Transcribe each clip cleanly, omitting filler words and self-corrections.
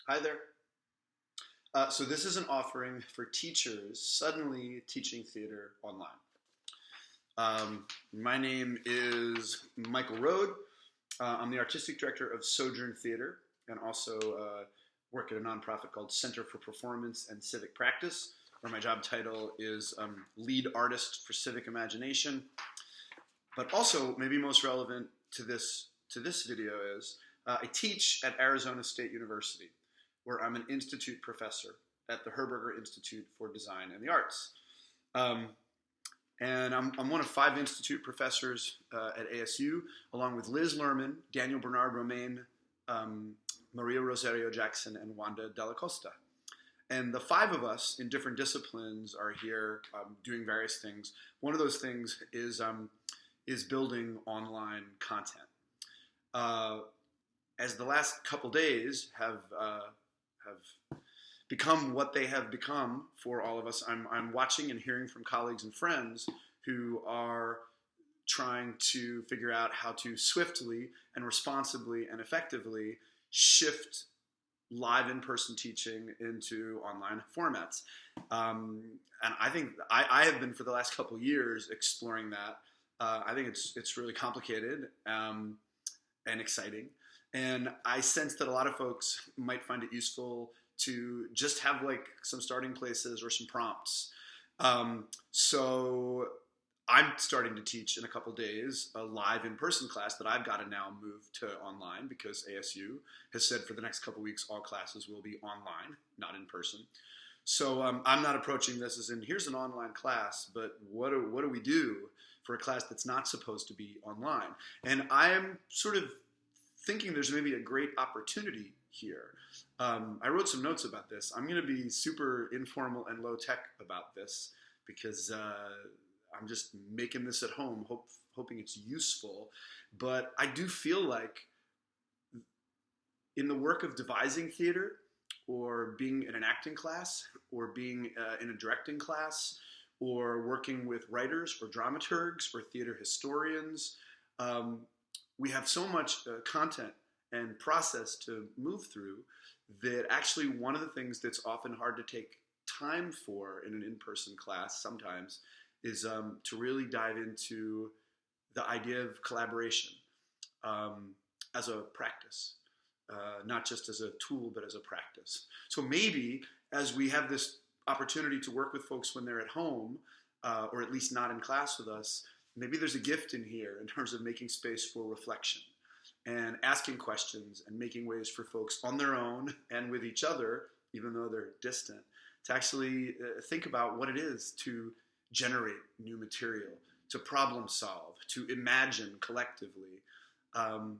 Hi there. So this is an offering for teachers suddenly teaching theater online. My name is Michael Rohde. I'm the artistic director of Sojourn Theater and also work at a nonprofit called Center for Performance and Civic Practice, where my job title is lead artist for civic imagination. But also, maybe most relevant to this video is I teach at Arizona State University, where I'm an institute professor at the Herberger Institute for Design and the Arts. And I'm one of 5 institute professors at ASU, along with Liz Lerman, Daniel Bernard Romaine, Maria Rosario Jackson, and Wanda Della Costa. And the 5 of us in different disciplines are here doing various things. One of those things is building online content. As the last couple days have become what they have become for all of us, I'm watching and hearing from colleagues and friends who are trying to figure out how to swiftly and responsibly and effectively shift live in-person teaching into online formats. And I think I have been for the last couple years exploring that. I think it's really complicated and exciting. And I sense that a lot of folks might find it useful to just have like some starting places or some prompts. So I'm starting to teach in a couple days a live in-person class that I've got to now move to online because ASU has said for the next couple weeks all classes will be online, not in person. So I'm not approaching this as in here's an online class, but what do we do for a class that's not supposed to be online? And I am sort of thinking there's maybe a great opportunity here. I wrote some notes about this. I'm going to be super informal and low tech about this because I'm just making this at home, hoping it's useful. But I do feel like in the work of devising theater or being in an acting class or being in a directing class or working with writers or dramaturgs or theater historians, we have so much content and process to move through that actually one of the things that's often hard to take time for in an in-person class sometimes is to really dive into the idea of collaboration as a practice, not just as a tool, but as a practice. So maybe as we have this opportunity to work with folks when they're at home, or at least not in class with us, maybe there's a gift in here in terms of making space for reflection and asking questions and making ways for folks on their own and with each other, even though they're distant, to actually think about what it is to generate new material, to problem solve, to imagine collectively, and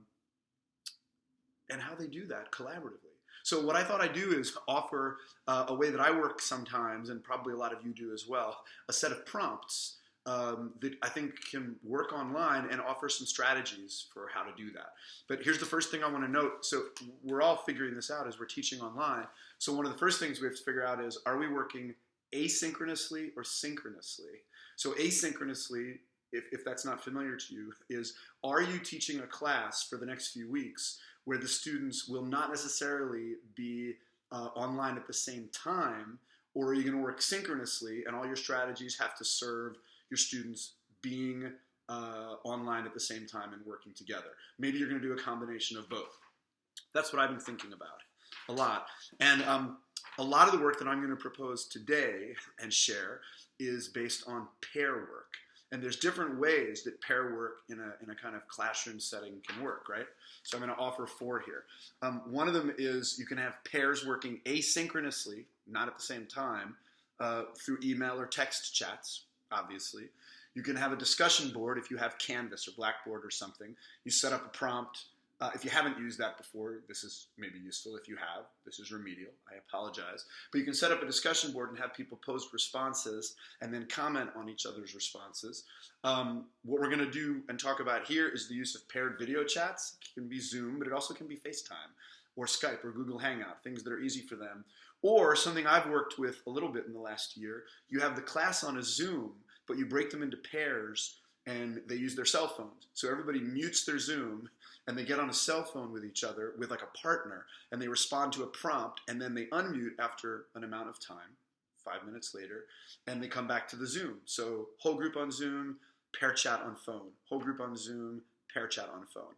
how they do that collaboratively. So what I thought I'd do is offer a way that I work sometimes, and probably a lot of you do as well, a set of prompts that I think can work online and offer some strategies for how to do that. But here's the first thing I want to note. So we're all figuring this out as we're teaching online. So one of the first things we have to figure out is, are we working asynchronously or synchronously? So asynchronously, if that's not familiar to you, is are you teaching a class for the next few weeks where the students will not necessarily be online at the same time, or are you going to work synchronously and all your strategies have to serve your students being online at the same time and working together? Maybe you're going to do a combination of both. That's what I've been thinking about a lot. And a lot of the work that I'm going to propose today and share is based on pair work. And there's different ways that pair work in a kind of classroom setting can work, right? So I'm going to offer 4 here. One of them is you can have pairs working asynchronously, not at the same time, through email or text chats, obviously. You can have a discussion board if you have Canvas or Blackboard or something. You set up a prompt. If you haven't used that before, this is maybe useful. If you have, this is remedial. I apologize. But you can set up a discussion board and have people post responses and then comment on each other's responses. What we're going to do and talk about here is the use of paired video chats. It can be Zoom, but it also can be FaceTime or Skype or Google Hangout, things that are easy for them. Or something I've worked with a little bit in the last year, you have the class on a Zoom, but you break them into pairs and they use their cell phones. So everybody mutes their Zoom and they get on a cell phone with each other with like a partner, and they respond to a prompt, and then they unmute after an amount of time, 5 minutes later, and they come back to the Zoom. So whole group on Zoom, pair chat on phone. Whole group on Zoom, pair chat on phone.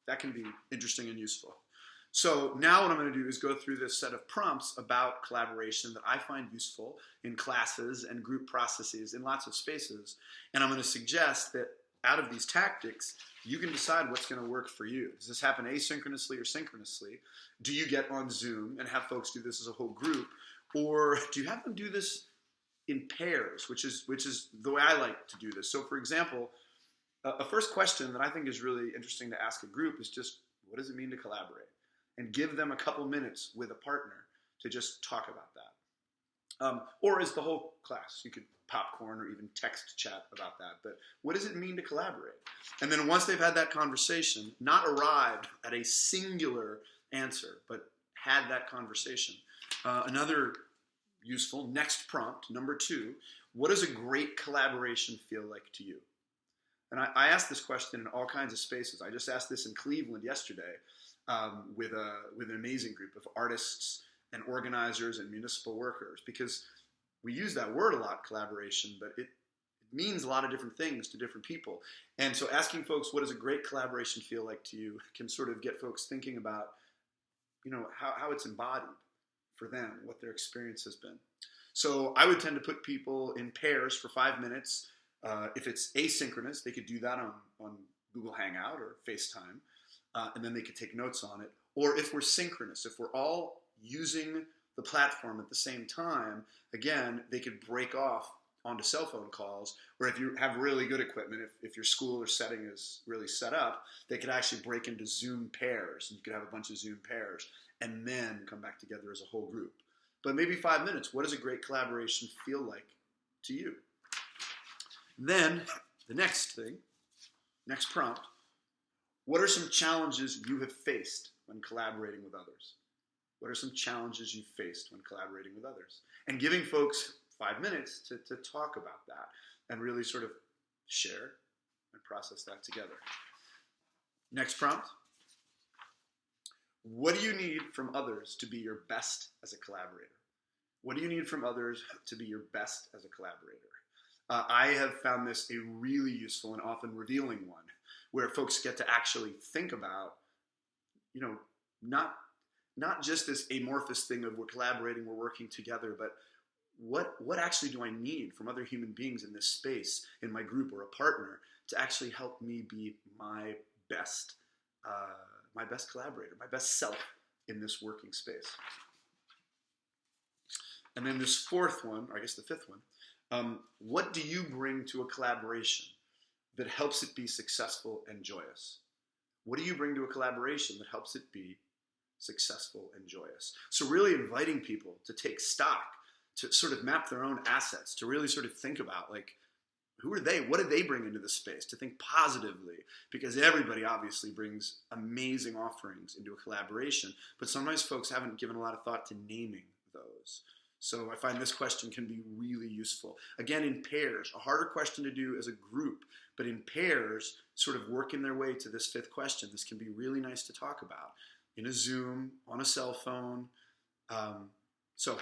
That can be interesting and useful. So now what I'm going to do is go through this set of prompts about collaboration that I find useful in classes and group processes in lots of spaces. And I'm going to suggest that out of these tactics, you can decide what's going to work for you. Does this happen asynchronously or synchronously? Do you get on Zoom and have folks do this as a whole group? Or do you have them do this in pairs, which is the way I like to do this? So for example, a first question that I think is really interesting to ask a group is just, what does it mean to collaborate? And give them a couple minutes with a partner to just talk about that. Or as the whole class, you could popcorn or even text chat about that. But what does it mean to collaborate? And then once they've had that conversation, not arrived at a singular answer, but had that conversation. Another useful next prompt, number 2, what does a great collaboration feel like to you? And I asked this question in all kinds of spaces. I just asked this in Cleveland yesterday with an amazing group of artists and organizers and municipal workers, because we use that word a lot, collaboration, but it means a lot of different things to different people. And so asking folks, what does a great collaboration feel like to you, can sort of get folks thinking about, how it's embodied for them, what their experience has been. So I would tend to put people in pairs for 5 minutes. If it's asynchronous, they could do that on Google Hangout or FaceTime, and then they could take notes on it. Or if we're synchronous, if we're all using the platform at the same time, again, they could break off onto cell phone calls, or if you have really good equipment, if your school or setting is really set up, they could actually break into Zoom pairs, and you could have a bunch of Zoom pairs, and then come back together as a whole group. But maybe 5 minutes, what does a great collaboration feel like to you? Then, the next thing, next prompt, what are some challenges you have faced when collaborating with others? What are some challenges you faced when collaborating with others? And giving folks 5 minutes to talk about that and really sort of share and process that together. Next prompt. What do you need from others to be your best as a collaborator? What do you need from others to be your best as a collaborator? I have found this a really useful and often revealing one, where folks get to actually think about, not just this amorphous thing of we're collaborating, we're working together, but what actually do I need from other human beings in this space, in my group or a partner, to actually help me be my best collaborator, my best self in this working space. And then this fourth one, or I guess the fifth one, what do you bring to a collaboration that helps it be successful and joyous? What do you bring to a collaboration that helps it be successful and joyous? So really inviting people to take stock, to sort of map their own assets, to really sort of think about, like, who are they? What do they bring into the space? To think positively, because everybody obviously brings amazing offerings into a collaboration, but sometimes folks haven't given a lot of thought to naming those. So I find this question can be really useful. Again, in pairs, a harder question to do as a group, but in pairs, sort of working their way to this fifth question, this can be really nice to talk about in a Zoom, on a cell phone. So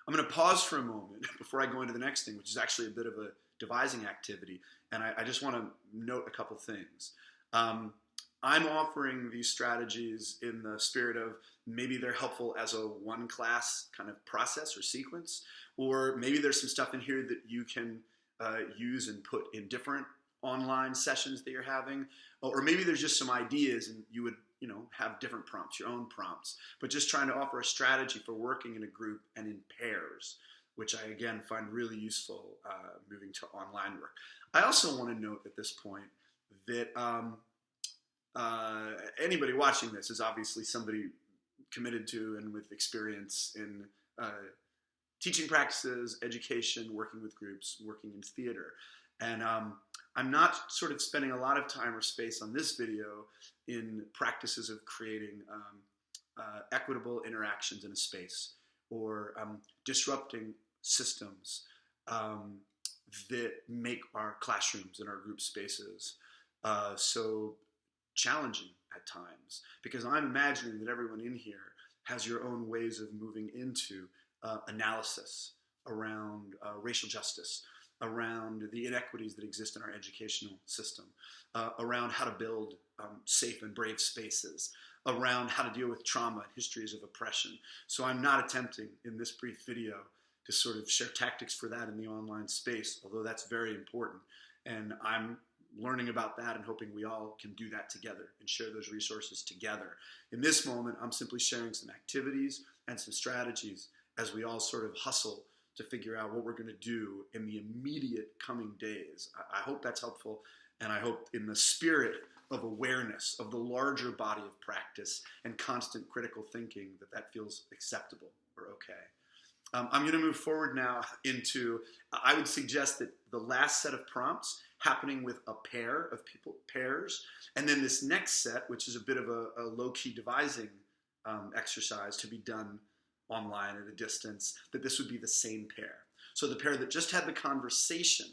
I'm going to pause for a moment before I go into the next thing, which is actually a bit of a devising activity. And I just want to note a couple things. I'm offering these strategies in the spirit of maybe they're helpful as a one class kind of process or sequence, or maybe there's some stuff in here that you can use and put in different online sessions that you're having, or maybe there's just some ideas and you would have different prompts, your own prompts, but just trying to offer a strategy for working in a group and in pairs, which I, again, find really useful moving to online work. I also want to note at this point that anybody watching this is obviously somebody committed to and with experience in teaching practices, education, working with groups, working in theater. And I'm not sort of spending a lot of time or space on this video in practices of creating equitable interactions in a space, or disrupting systems that make our classrooms and our group spaces so challenging at times, because I'm imagining that everyone in here has your own ways of moving into analysis around racial justice, around the inequities that exist in our educational system, around how to build safe and brave spaces, around how to deal with trauma and histories of oppression. So I'm not attempting in this brief video to sort of share tactics for that in the online space, although that's very important. And I'm learning about that and hoping we all can do that together and share those resources together. In this moment, I'm simply sharing some activities and some strategies as we all sort of hustle to figure out what we're going to do in the immediate coming days. I hope that's helpful, and I hope in the spirit of awareness of the larger body of practice and constant critical thinking that feels acceptable or okay. I'm going to move forward now into, I would suggest that the last set of prompts happening with a pair of people, pairs, and then this next set, which is a bit of a low-key devising exercise to be done online at a distance, that this would be the same pair. So the pair that just had the conversation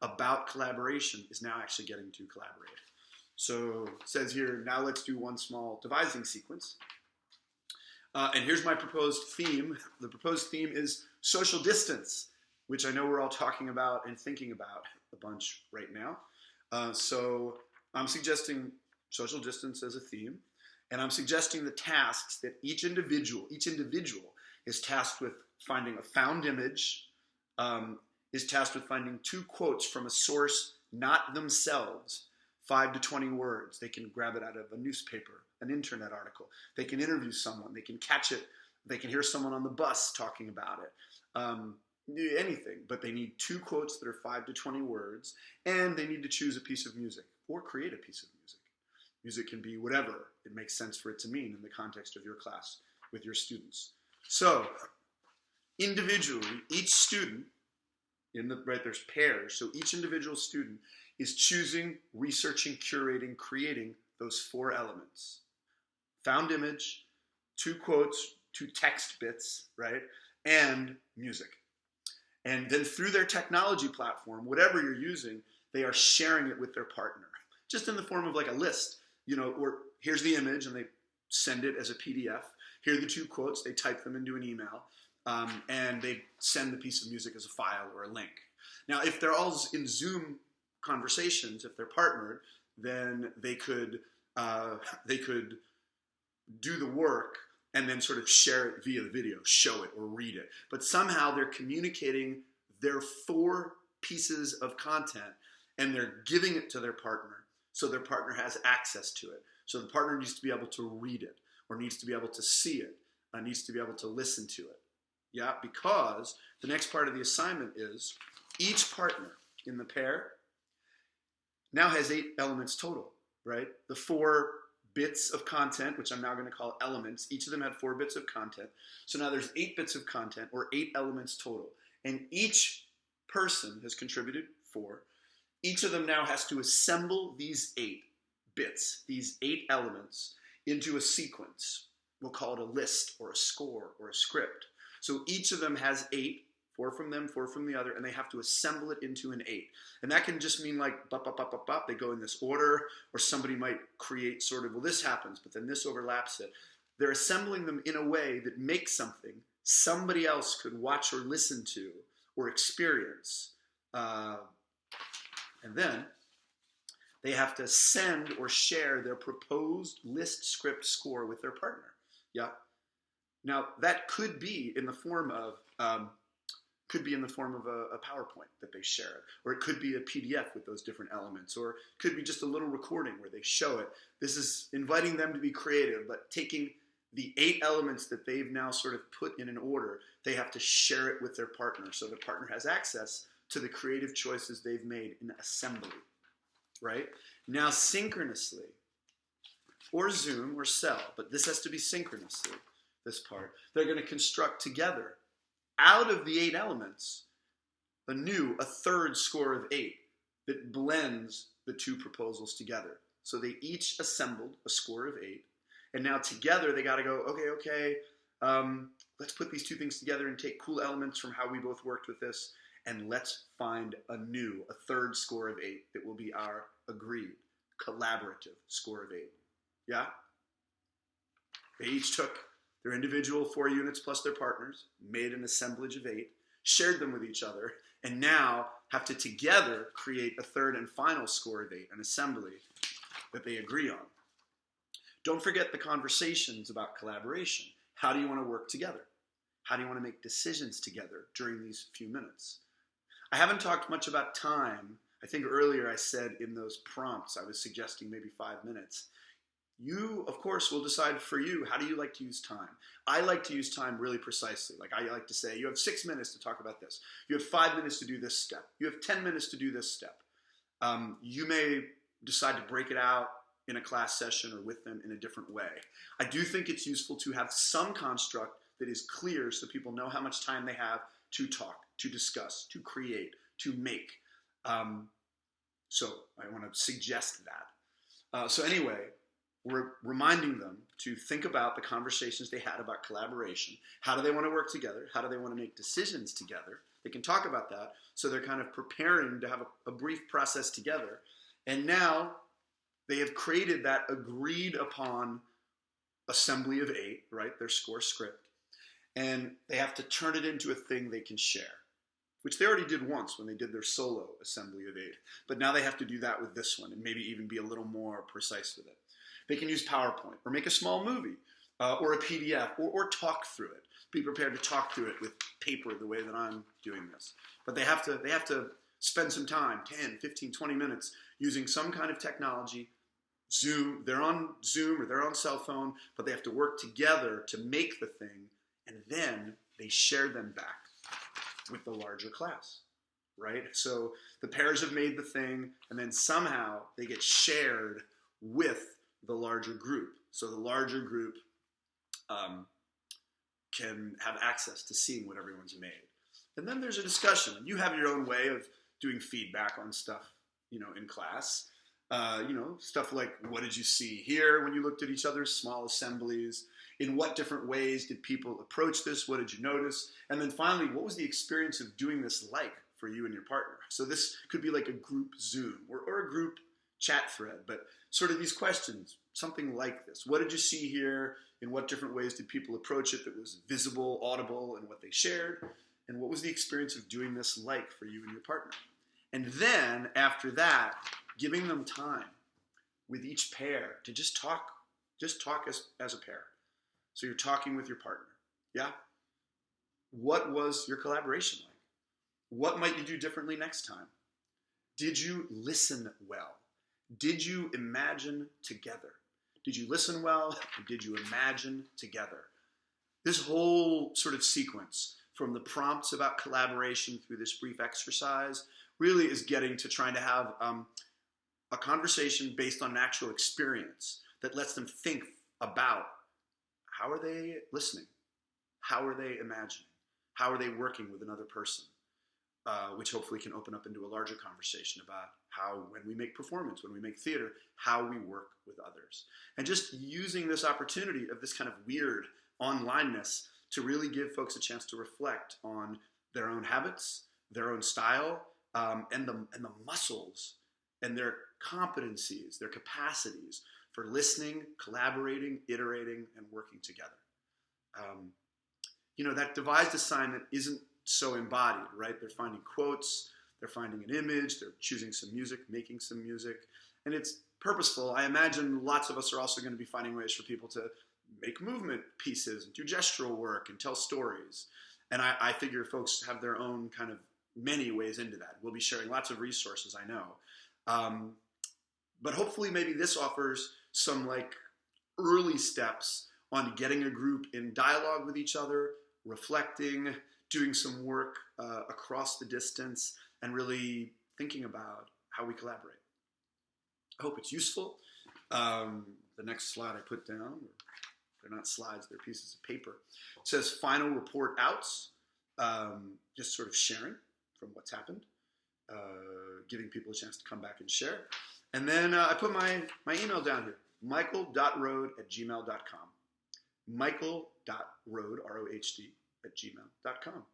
about collaboration is now actually getting to collaborate. So it says here, now let's do one small devising sequence. And here's my proposed theme. The proposed theme is social distance, which I know we're all talking about and thinking about a bunch right now. So I'm suggesting social distance as a theme, and I'm suggesting the tasks that each individual is tasked with finding a found image, is tasked with finding 2 quotes from a source not themselves, 5 to 20 words. They can grab it out of a newspaper, an internet article. They can interview someone. They can catch it. They can hear someone on the bus talking about it. Anything, but they need 2 quotes that are 5 to 20 words, and they need to choose a piece of music or create a piece of music. Music can be whatever it makes sense for it to mean in the context of your class with your students. So individually, each student, there's pairs, so each individual student is choosing, researching, curating, creating those 4 elements. Found image, 2 quotes, 2 text bits, right? And music. And then through their technology platform, whatever you're using, they are sharing it with their partner. Just in the form of like a list, or here's the image and they send it as a PDF. Here are the 2 quotes, they type them into an email, and they send the piece of music as a file or a link. Now, if they're all in Zoom conversations, if they're partnered, then they could do the work and then sort of share it via the video, show it or read it. But somehow they're communicating their 4 pieces of content and they're giving it to their partner so their partner has access to it. So the partner needs to be able to read it or needs to be able to see it, needs to be able to listen to it. Yeah, because the next part of the assignment is each partner in the pair now has 8 elements total, right? The 4 bits of content, which I'm now going to call elements. Each of them had 4 bits of content. So now there's 8 bits of content, or 8 elements total. And each person has contributed 4. Each of them now has to assemble these 8 bits, these 8 elements, into a sequence. We'll call it a list, or a score, or a script. So each of them has 8, 4 from them, 4 from the other, and they have to assemble it into an 8. And that can just mean like, bop, bop, bop, bop, bop, they go in this order, or somebody might create sort of, well, this happens, but then this overlaps it. They're assembling them in a way that makes something somebody else could watch or listen to or experience. And then they have to send or share their proposed list, script, score with their partner. Yeah. Now, that could be in the form of a PowerPoint that they share it, or it could be a PDF with those different elements, or it could be just a little recording where they show it. This is inviting them to be creative, but taking the 8 elements that they've now sort of put in an order, they have to share it with their partner, so the partner has access to the creative choices they've made in assembly, right? Now, synchronously, or Zoom or Cell, but this has to be synchronously, this part, they're going to construct together out of the 8 elements, a third score of 8 that blends the 2 proposals together. So they each assembled a score of 8, and now together they got to go, okay, let's put these 2 things together and take cool elements from how we both worked with this, and let's find a third score of 8 that will be our agreed, collaborative score of 8. Yeah? They each took their individual 4 units plus their partners, made an assemblage of 8, shared them with each other, and now have to together create a third and final score of 8, an assembly that they agree on. Don't forget the conversations about collaboration. How do you want to work together? How do you want to make decisions together during these few minutes? I haven't talked much about time. I think earlier I said in those prompts, I was suggesting maybe 5 minutes. You, of course, will decide for you, how do you like to use time? I like to use time really precisely. Like I like to say, you have 6 minutes to talk about this. You have 5 minutes to do this step. You have 10 minutes to do this step. You may decide to break it out in a class session or with them in a different way. I do think it's useful to have some construct that is clear so people know how much time they have to talk, to discuss, to create, to make. So I want to suggest that. So anyway, we're reminding them to think about the conversations they had about collaboration. How do they want to work together? How do they want to make decisions together? They can talk about that. So they're kind of preparing to have a brief process together. And now they have created that agreed upon assembly of 8, right? Their score script. And they have to turn it into a thing they can share, which they already did once when they did their solo assembly of 8. But now they have to do that with this one and maybe even be a little more precise with it. They can use PowerPoint or make a small movie or a PDF or talk through it. Be prepared to talk through it with paper the way that I'm doing this. But they have to spend some time, 10, 15, 20 minutes, using some kind of technology. Zoom, they're on Zoom or they're on cell phone, but they have to work together to make the thing, and then they share them back with the larger class, right? So the pairs have made the thing, and then somehow they get shared with the larger group. So the larger group can have access to seeing what everyone's made. And then there's a discussion. You have your own way of doing feedback on stuff, in class. Stuff like, what did you see here when you looked at each other's small assemblies? In what different ways did people approach this? What did you notice? And then finally, what was the experience of doing this like for you and your partner? So this could be like a group Zoom or a group chat thread, but sort of these questions, something like this. What did you see here? In what different ways did people approach it that was visible, audible, and what they shared? And what was the experience of doing this like for you and your partner? And then after that, giving them time with each pair to just talk as a pair. So you're talking with your partner. Yeah? What was your collaboration like? What might you do differently next time? Did you listen well? Did you imagine together? Did you listen well? And did you imagine together? This whole sort of sequence, from the prompts about collaboration through this brief exercise, really is getting to trying to have a conversation based on an actual experience that lets them think about how are they listening? How are they imagining? How are they working with another person? Which hopefully can open up into a larger conversation about how, when we make performance, when we make theater, how we work with others. And just using this opportunity of this kind of weird onlineness to really give folks a chance to reflect on their own habits, their own style, and the muscles and their competencies, their capacities for listening, collaborating, iterating, and working together. That devised assignment isn't so embodied, right? They're finding quotes, they're finding an image, they're choosing some music, making some music, and it's purposeful. I imagine lots of us are also going to be finding ways for people to make movement pieces, and do gestural work, and tell stories. And I figure folks have their own kind of many ways into that. We'll be sharing lots of resources, I know. But hopefully maybe this offers some early steps on getting a group in dialogue with each other, reflecting, doing some work across the distance, and really thinking about how we collaborate. I hope it's useful. The next slide I put down, they're not slides, they're pieces of paper. It says final report outs, just sort of sharing from what's happened, giving people a chance to come back and share. And then I put my email down here, michael.rohd@gmail.com. michael.rohd, R-O-H-D, @gmail.com.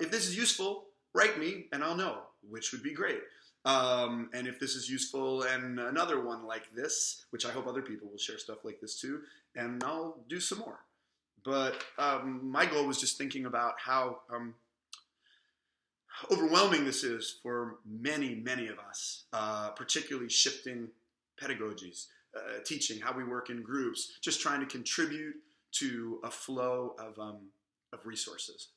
If this is useful, write me and I'll know, which would be great. And if this is useful, and another one like this, which I hope other people will share stuff like this too, and I'll do some more. But my goal was just thinking about how overwhelming this is for many, many of us, particularly shifting pedagogies, teaching, how we work in groups, just trying to contribute to a flow of resources.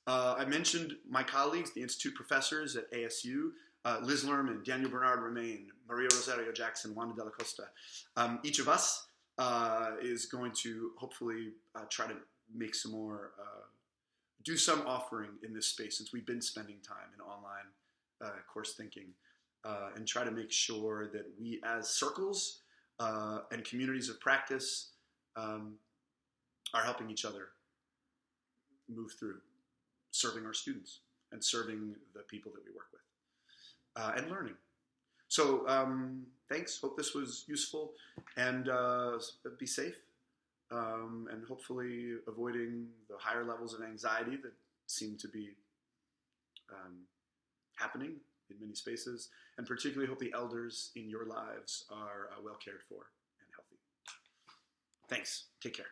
I mentioned my colleagues, the Institute professors at ASU, Liz Lerman, Daniel Bernard Romain, Maria Rosario Jackson, Wanda Della Costa. Each of us is going to hopefully try to make some more, do some offering in this space, since we've been spending time in online course thinking, and try to make sure that we as circles and communities of practice are helping each other move through serving our students and serving the people that we work with, and learning. So thanks, hope this was useful, and be safe, and hopefully avoiding the higher levels of anxiety that seem to be happening in many spaces, and particularly hope the elders in your lives are well cared for and healthy. Thanks, take care.